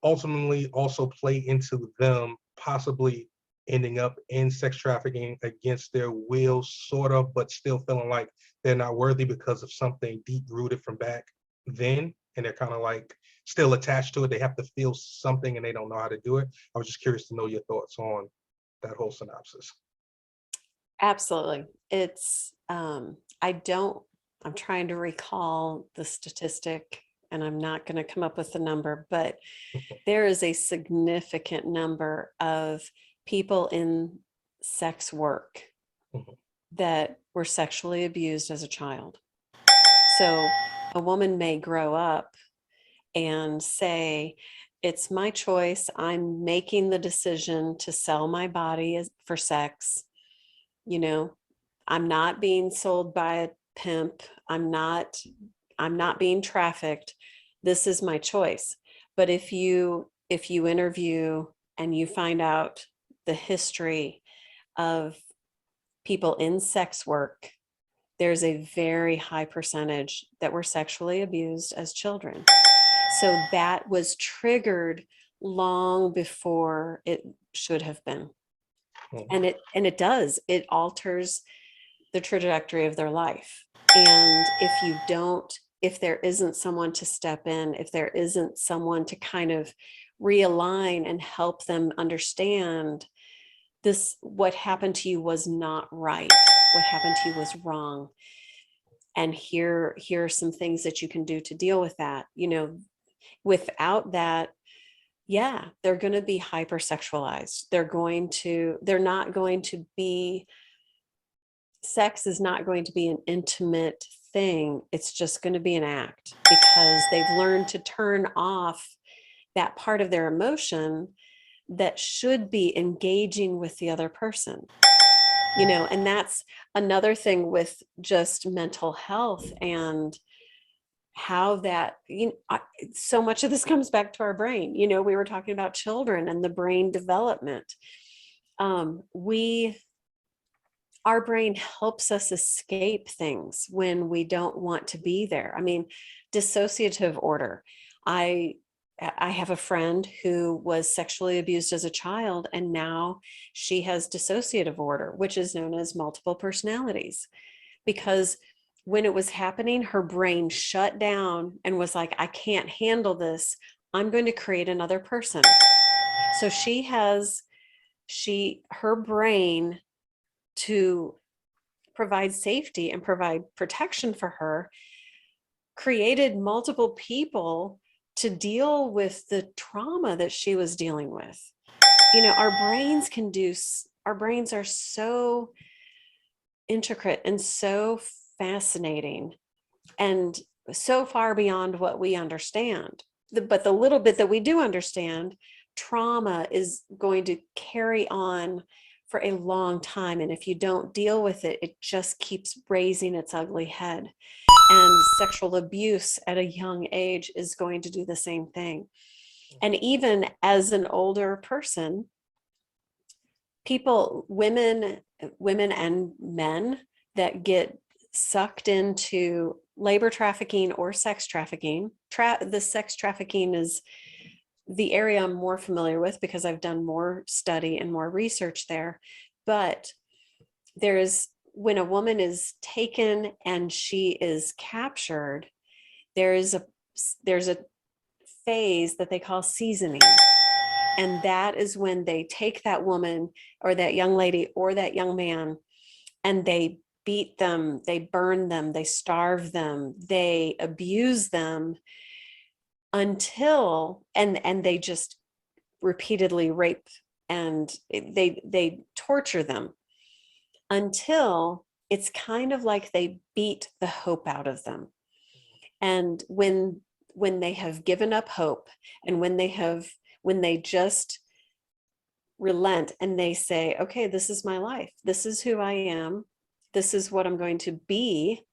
ultimately also play into them possibly ending up in sex trafficking against their will, sort of, but still feeling like they're not worthy because of something deep rooted from back then. And they're kind of like still attached to it. They have to feel something and they don't know how to do it. I was just curious to know your thoughts on that whole synopsis. Absolutely. It's, I'm trying to recall the statistic and I'm not going to come up with the number, but there is a significant number of people in sex work Mhm. that were sexually abused as a child. So a woman may grow up and say, it's my choice. I'm making the decision to sell my body for sex. You know, I'm not being sold by a pimp. I'm not being trafficked. This is my choice. But if you interview and you find out the history of people in sex work, there's a very high percentage that were sexually abused as children. So that was triggered long before it should have been. And it alters the trajectory of their life. And if there isn't someone to step in, if there isn't someone to kind of realign and help them understand this, what happened to you was not right. What happened to you was wrong. And here are some things that you can do to deal with that. Without that, yeah, they're going to be hypersexualized. Sex is not going to be an intimate thing. It's just going to be an act because they've learned to turn off that part of their emotion that should be engaging with the other person. And that's another thing with just mental health and how that, so much of this comes back to our brain. We were talking about children and the brain development. Our brain helps us escape things when we don't want to be there. I mean, dissociative order. I have a friend who was sexually abused as a child, and now she has dissociative order, which is known as multiple personalities, because when it was happening, her brain shut down and was like, I can't handle this. I'm going to create another person. So her brain, to provide safety and provide protection for her, created multiple people to deal with the trauma that she was dealing with. Our brains are so intricate and so fascinating and so far beyond what we understand. But the little bit that we do understand, trauma is going to carry on for a long time. And if you don't deal with it, it just keeps raising its ugly head. And sexual abuse at a young age is going to do the same thing. And even as an older person, women and men that get sucked into labor trafficking or sex trafficking, the sex trafficking is the area I'm more familiar with because I've done more study and more research there. But when a woman is taken and she is captured, there's a phase that they call seasoning. And that is when they take that woman or that young lady or that young man and they beat them, they burn them, they starve them, they abuse them until, and they just repeatedly rape and they torture them until it's kind of like they beat the hope out of them. And when they have given up hope and when they just relent and they say, okay, this is my life, this is who I am, this is what I'm going to be,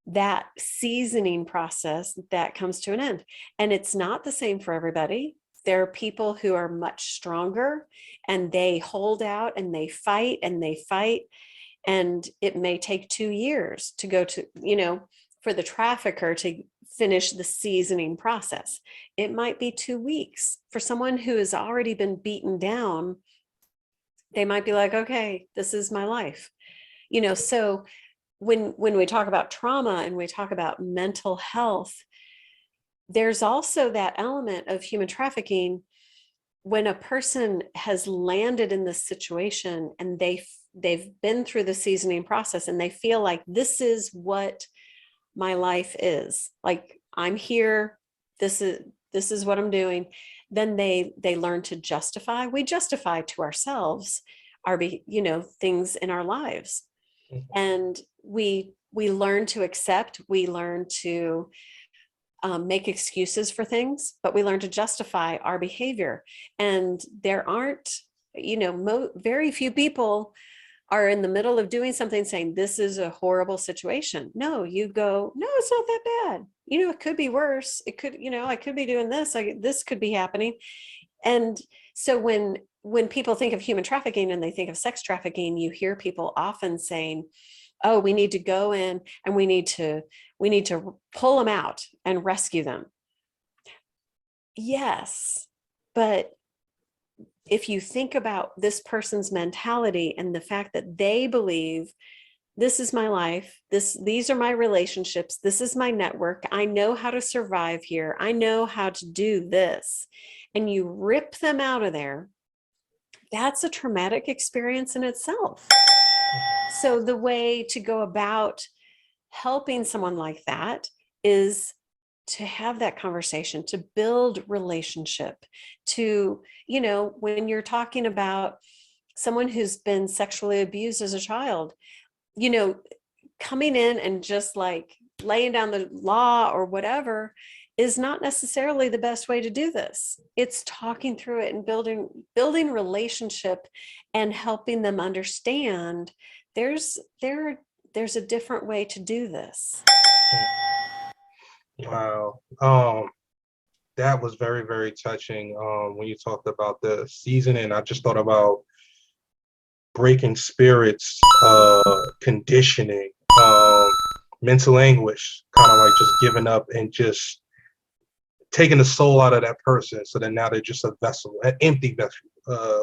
that seasoning process that comes to an end. And it's not the same for everybody. There are people who are much stronger and they hold out and they fight and they fight. And it may take 2 years to go to, for the trafficker to finish the seasoning process. It might be 2 weeks. For someone who has already been beaten down, They might be like, okay, this is my life. So when we talk about trauma and we talk about mental health, there's also that element of human trafficking. When a person has landed in this situation and they've been through the seasoning process and they feel like this is what my life is, like I'm here, this is what I'm doing, then they learn to justify. We justify to ourselves our things in our lives, and we learn to accept, we learn to make excuses for things, but we learn to justify our behavior. And there aren't, very few people are in the middle of doing something saying, this is a horrible situation. No, you go, no, it's not that bad. It could be worse. It could, I could be doing this. This could be happening. And so when people think of human trafficking and they think of sex trafficking, you hear people often saying, oh, we need to go in and we need to pull them out and rescue them. Yes, but if you think about this person's mentality and the fact that they believe, this is my life, these are my relationships, this is my network, I know how to survive here, I know how to do this, and you rip them out of there, that's a traumatic experience in itself. So the way to go about helping someone like that is to have that conversation, to build relationship, to, when you're talking about someone who's been sexually abused as a child, coming in and just like laying down the law or whatever is not necessarily the best way to do this. It's talking through it and building relationship and helping them understand there's a different way to do this. Wow. That was very, very touching. When you talked about the seasoning, I just thought about breaking spirits, conditioning, mental anguish, kind of like just giving up and just taking the soul out of that person. So then now they're just a vessel, an empty vessel.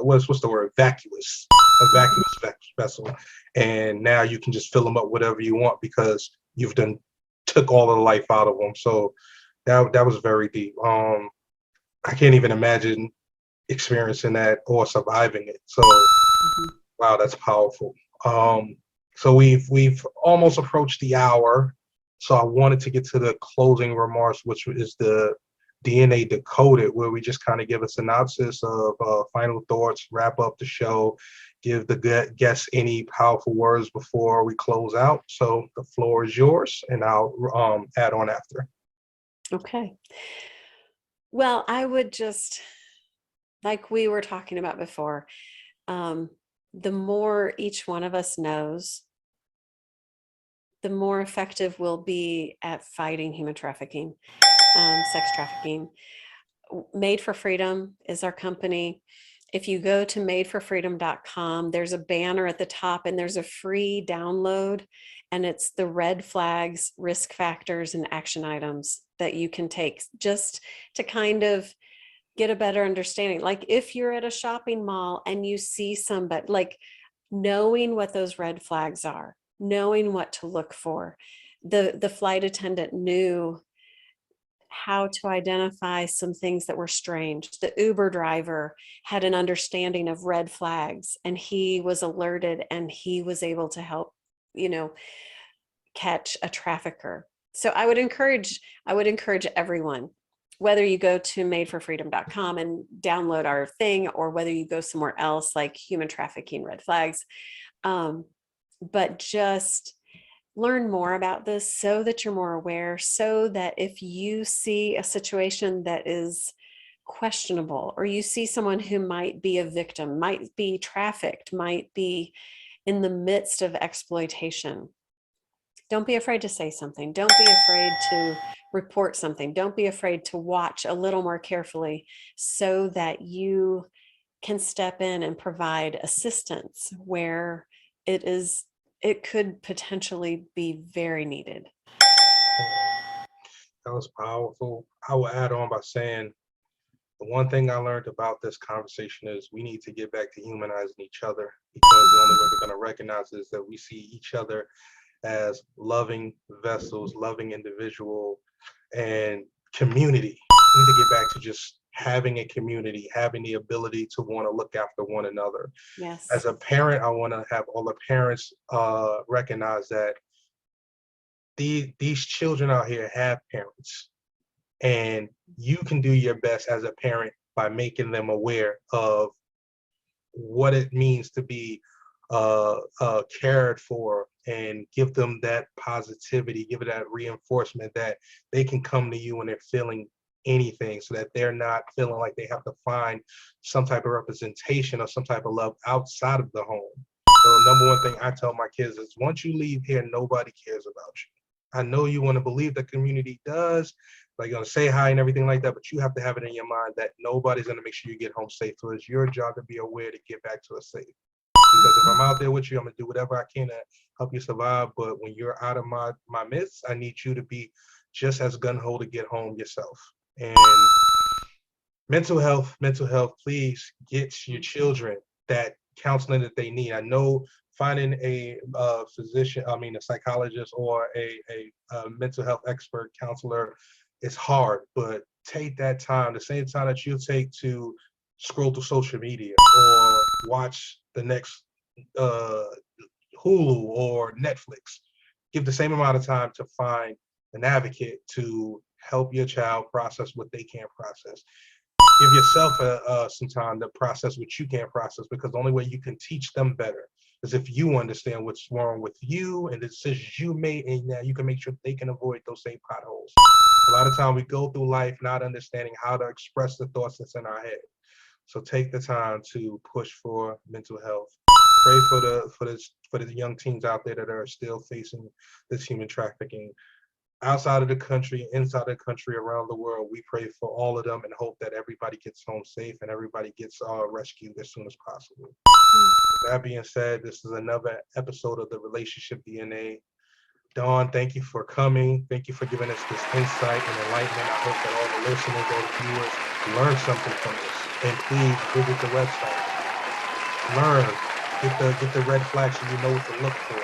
What's the word? Vacuous, a vacuous vessel. And now you can just fill them up whatever you want because you've done took all of the life out of them. So that was very deep. I can't even imagine experiencing that or surviving it. So wow, that's powerful. So we've almost approached the hour. So I wanted to get to the closing remarks, which is the DNA Decoded, where we just kind of give a synopsis of final thoughts, wrap up the show, give the guests any powerful words before we close out. So the floor is yours, and I'll add on after. Okay. Well, I would just, like we were talking about before, the more each one of us knows, the more effective we'll be at fighting human trafficking, sex trafficking. Made for Freedom is our company. If you go to madeforfreedom.com, there's a banner at the top and there's a free download, and it's the red flags, risk factors, and action items that you can take just to kind of get a better understanding. Like if you're at a shopping mall and you see somebody, like knowing what those red flags are, knowing what to look for. The flight attendant knew how to identify some things that were strange. The Uber driver had an understanding of red flags, and he was alerted and he was able to help, catch a trafficker. So I would encourage everyone, whether you go to madeforfreedom.com and download our thing, or whether you go somewhere else like human trafficking red flags, but just learn more about this so that you're more aware, so that if you see a situation that is questionable, or you see someone who might be a victim, might be trafficked, might be in the midst of exploitation, don't be afraid to say something. Don't be afraid to report something. Don't be afraid to watch a little more carefully so that you can step in and provide assistance where it could potentially be very needed. That was powerful. I will add on by saying The one thing I learned about this conversation is we need to get back to humanizing each other, because the only way we're going to recognize is that we see each other as loving vessels, loving individual, and community. We need to get back to just having a community, having the ability to want to look after one another. Yes. As a parent, I want to have all the parents recognize that these children out here have parents, and you can do your best as a parent by making them aware of what it means to be cared for, and give them that positivity, give it that reinforcement that they can come to you when they're feeling anything, so that they're not feeling like they have to find some type of representation or some type of love outside of the home. So the number one thing I tell my kids is, once you leave here, nobody cares about you. I know you want to believe the community does, like you're gonna say hi and everything like that, but you have to have it in your mind that nobody's gonna make sure you get home safe. So it's your job to be aware to get back to us safe. Because if I'm out there with you, I'm gonna do whatever I can to help you survive. But when you're out of my midst, I need you to be just as gun ho to get home yourself. And mental health, please get your children that counseling that they need. I know finding a physician, a psychologist or a mental health expert counselor is hard, but take that time, the same time that you take to scroll through social media or watch the next uh, Hulu or Netflix. Give the same amount of time to find an advocate to help your child process what they can't process. Give yourself some time to process what you can't process, because the only way you can teach them better is if you understand what's wrong with you and the decisions you made, and now you can make sure they can avoid those same potholes. A lot of time we go through life not understanding how to express the thoughts that's in our head. So take the time to push for mental health. Pray for the young teens out there that are still facing this human trafficking outside of the country, inside the country, around the world. We pray for all of them and hope that everybody gets home safe and everybody gets rescued as soon as possible. With that being said, this is another episode of the Relationship DNA. Dawn, thank you for coming. Thank you for giving us this insight and enlightenment. I hope that all the listeners, all the viewers learn something from this. And please visit the website. Learn, get the red flags so you know what to look for.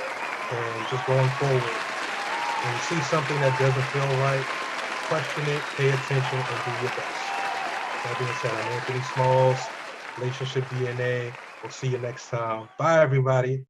And just going forward, when you see something that doesn't feel right, question it, pay attention, and do your best. That being said, I'm Anthony Smalls, Relationship DNA. We'll see you next time. Bye, everybody.